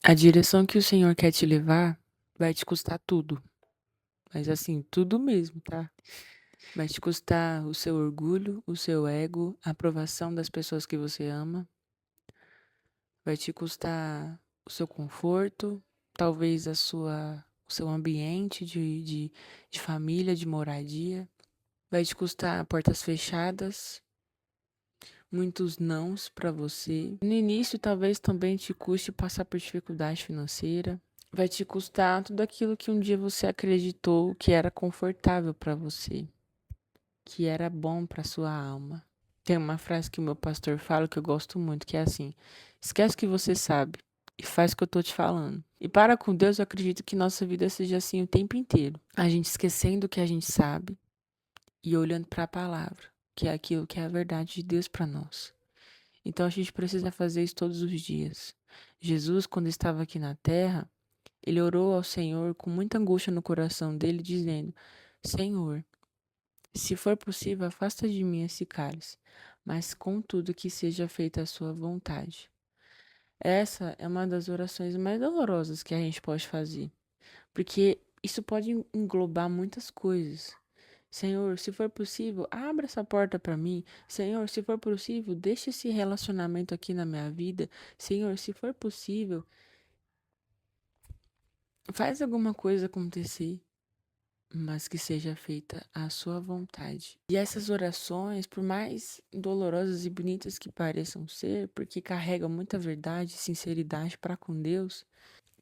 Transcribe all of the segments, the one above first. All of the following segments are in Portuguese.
A direção que o Senhor quer te levar vai te custar tudo. Mas assim, tudo mesmo, tá? Vai te custar o seu orgulho, o seu ego, a aprovação das pessoas que você ama. Vai te custar o seu conforto, talvez o seu ambiente de família, de moradia. Vai te custar portas fechadas, muitos nãos pra você. No início, talvez também te custe passar por dificuldade financeira. Vai te custar tudo aquilo que um dia você acreditou que era confortável pra você, que era bom pra sua alma. Tem uma frase que o meu pastor fala que eu gosto muito, que é assim: esquece o que você sabe e faz o que eu tô te falando. E para com Deus, eu acredito que nossa vida seja assim o tempo inteiro. A gente esquecendo o que a gente sabe e olhando para a palavra, que é aquilo que é a verdade de Deus para nós. Então a gente precisa fazer isso todos os dias. Jesus, quando estava aqui na terra, ele orou ao Senhor com muita angústia no coração dele, dizendo: Senhor, se for possível, afasta de mim esse cálice, mas contudo que seja feita a sua vontade. Essa é uma das orações mais dolorosas que a gente pode fazer, porque isso pode englobar muitas coisas. Senhor, se for possível, abra essa porta para mim. Senhor, se for possível, deixe esse relacionamento aqui na minha vida. Senhor, se for possível, faz alguma coisa acontecer, mas que seja feita a sua vontade. E essas orações, por mais dolorosas e bonitas que pareçam ser, porque carregam muita verdade e sinceridade para com Deus,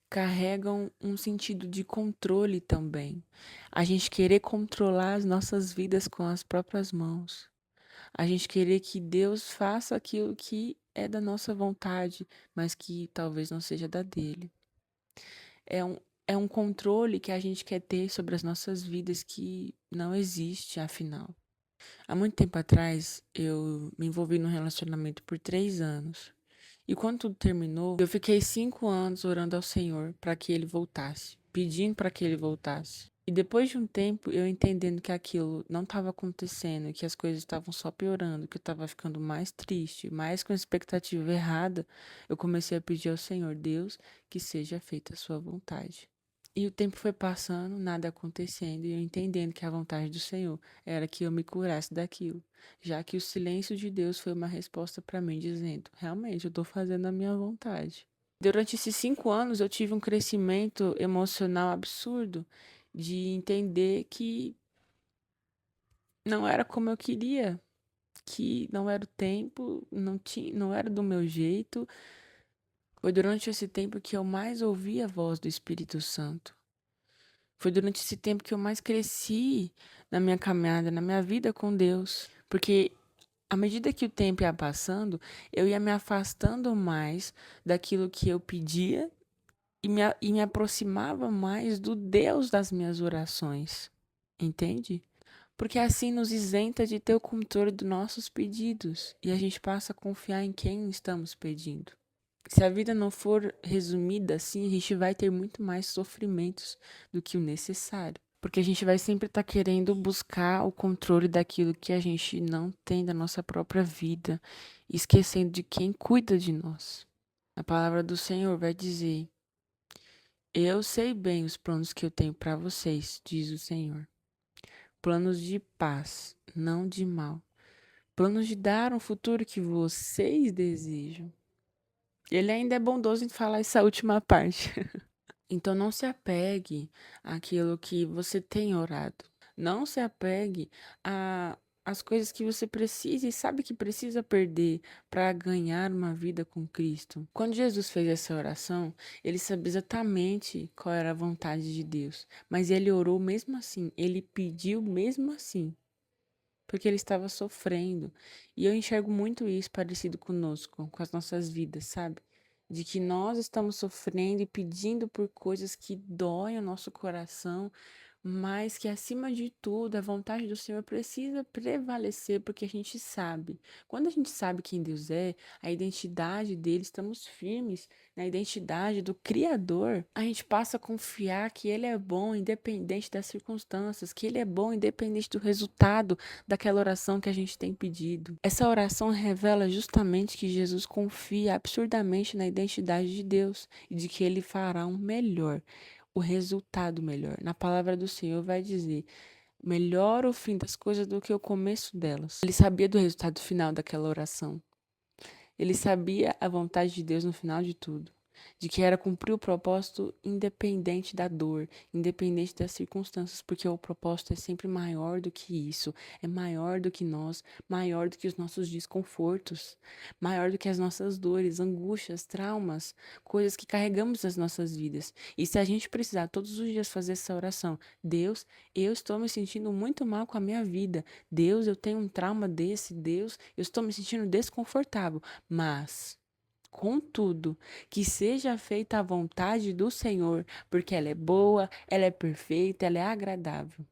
carregam um sentido de controle também. A gente querer controlar as nossas vidas com as próprias mãos. A gente querer que Deus faça aquilo que é da nossa vontade, mas que talvez não seja da dele. É um, é um controle que a gente quer ter sobre as nossas vidas que não existe, afinal. Há muito tempo atrás, eu me envolvi num relacionamento por 3 anos. E quando tudo terminou, eu fiquei 5 anos orando ao Senhor para que ele voltasse, pedindo para que ele voltasse. E depois de um tempo, eu entendendo que aquilo não estava acontecendo, que as coisas estavam só piorando, que eu estava ficando mais triste, mais com expectativa errada, eu comecei a pedir ao Senhor, Deus, que seja feita a sua vontade. E o tempo foi passando, nada acontecendo, e eu entendendo que a vontade do Senhor era que eu me curasse daquilo, já que o silêncio de Deus foi uma resposta para mim, dizendo: realmente, eu estou fazendo a minha vontade. Durante esses 5 anos, eu tive um crescimento emocional absurdo de entender que não era como eu queria, que não era o tempo, não era do meu jeito. Foi durante esse tempo que eu mais ouvi a voz do Espírito Santo. Foi durante esse tempo que eu mais cresci na minha caminhada, na minha vida com Deus. Porque à medida que o tempo ia passando, eu ia me afastando mais daquilo que eu pedia e me aproximava mais do Deus das minhas orações. Entende? Porque assim nos isenta de ter o controle dos nossos pedidos e a gente passa a confiar em quem estamos pedindo. Se a vida não for resumida assim, a gente vai ter muito mais sofrimentos do que o necessário. Porque a gente vai sempre estar querendo buscar o controle daquilo que a gente não tem da nossa própria vida, esquecendo de quem cuida de nós. A palavra do Senhor vai dizer: eu sei bem os planos que eu tenho para vocês, diz o Senhor. Planos de paz, não de mal. Planos de dar um futuro que vocês desejam. Ele ainda é bondoso em falar essa última parte. Então não se apegue àquilo que você tem orado. Não se apegue a as coisas que você precisa e sabe que precisa perder para ganhar uma vida com Cristo. Quando Jesus fez essa oração, ele sabia exatamente qual era a vontade de Deus, mas ele orou mesmo assim, ele pediu mesmo assim, porque ele estava sofrendo. E eu enxergo muito isso parecido conosco, com as nossas vidas, sabe? De que nós estamos sofrendo e pedindo por coisas que doem o nosso coração, mas que acima de tudo a vontade do Senhor precisa prevalecer, porque a gente sabe. Quando a gente sabe quem Deus é, a identidade dele, estamos firmes na identidade do Criador, a gente passa a confiar que ele é bom independente das circunstâncias, que ele é bom independente do resultado daquela oração que a gente tem pedido. Essa oração revela justamente que Jesus confia absurdamente na identidade de Deus e de que ele fará um melhor, o resultado melhor. Na palavra do Senhor vai dizer: melhor o fim das coisas do que o começo delas. Ele sabia do resultado final daquela oração. Ele sabia a vontade de Deus no final de tudo, de que era cumprir o propósito independente da dor, independente das circunstâncias, porque o propósito é sempre maior do que isso, é maior do que nós, maior do que os nossos desconfortos, maior do que as nossas dores, angústias, traumas, coisas que carregamos nas nossas vidas. E se a gente precisar todos os dias fazer essa oração: Deus, eu estou me sentindo muito mal com a minha vida. Deus, eu tenho um trauma desse. Deus, eu estou me sentindo desconfortável. Mas, contudo, que seja feita a vontade do Senhor, porque ela é boa, ela é perfeita, ela é agradável.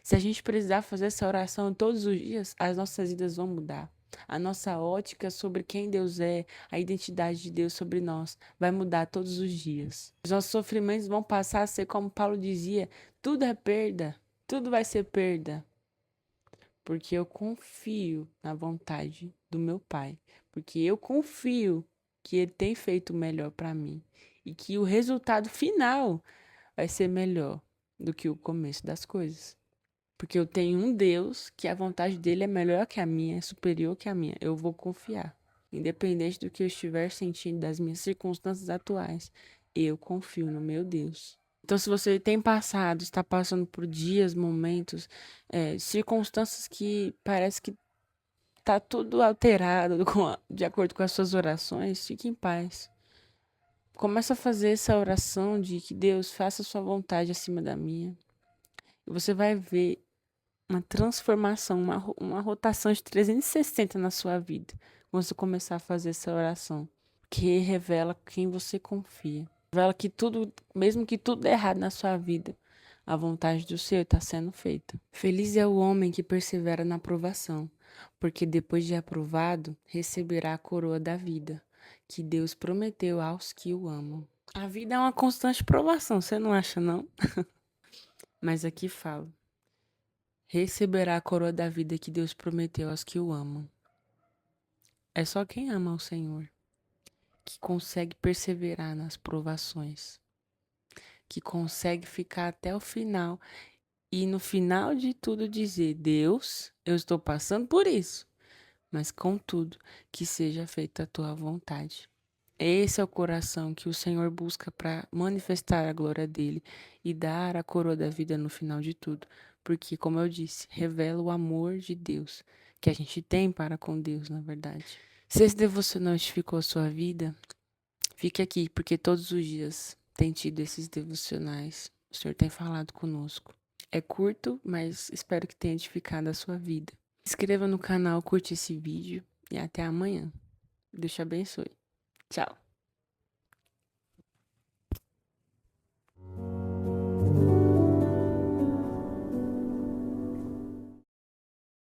Se a gente precisar fazer essa oração todos os dias, as nossas vidas vão mudar. A nossa ótica sobre quem Deus é, a identidade de Deus sobre nós, vai mudar todos os dias. Os nossos sofrimentos vão passar a ser, como Paulo dizia: tudo é perda, tudo vai ser perda, porque eu confio na vontade do meu Pai, porque eu confio que Ele tem feito o melhor para mim e que o resultado final vai ser melhor do que o começo das coisas. Porque eu tenho um Deus que a vontade dele é melhor que a minha, é superior que a minha. Eu vou confiar, independente do que eu estiver sentindo, das minhas circunstâncias atuais. Eu confio no meu Deus. Então, se você tem passado, está passando por dias, momentos, circunstâncias que parece que tá tudo alterado de acordo com as suas orações, fique em paz. Começa a fazer essa oração de que Deus faça a sua vontade acima da minha. E você vai ver uma transformação, uma rotação de 360 na sua vida. Quando você começar a fazer essa oração, que revela quem você confia. Revela que tudo, mesmo que tudo dê errado na sua vida, a vontade do Senhor está sendo feita. Feliz é o homem que persevera na provação, porque depois de aprovado, receberá a coroa da vida, que Deus prometeu aos que o amam. A vida é uma constante provação, você não acha, não? Mas aqui fala: receberá a coroa da vida que Deus prometeu aos que o amam. É só quem ama o Senhor que consegue perseverar nas provações, que consegue ficar até o final e no final de tudo dizer: Deus, eu estou passando por isso, mas contudo, que seja feita a tua vontade. Esse é o coração que o Senhor busca para manifestar a glória dele e dar a coroa da vida no final de tudo. Porque, como eu disse, revela o amor de Deus que a gente tem para com Deus, na verdade. Se esse devocional edificou a sua vida, fique aqui, porque todos os dias tem tido esses devocionais. O Senhor tem falado conosco. É curto, mas espero que tenha edificado a sua vida. Se inscreva no canal, curte esse vídeo e até amanhã. Deus te abençoe. Tchau.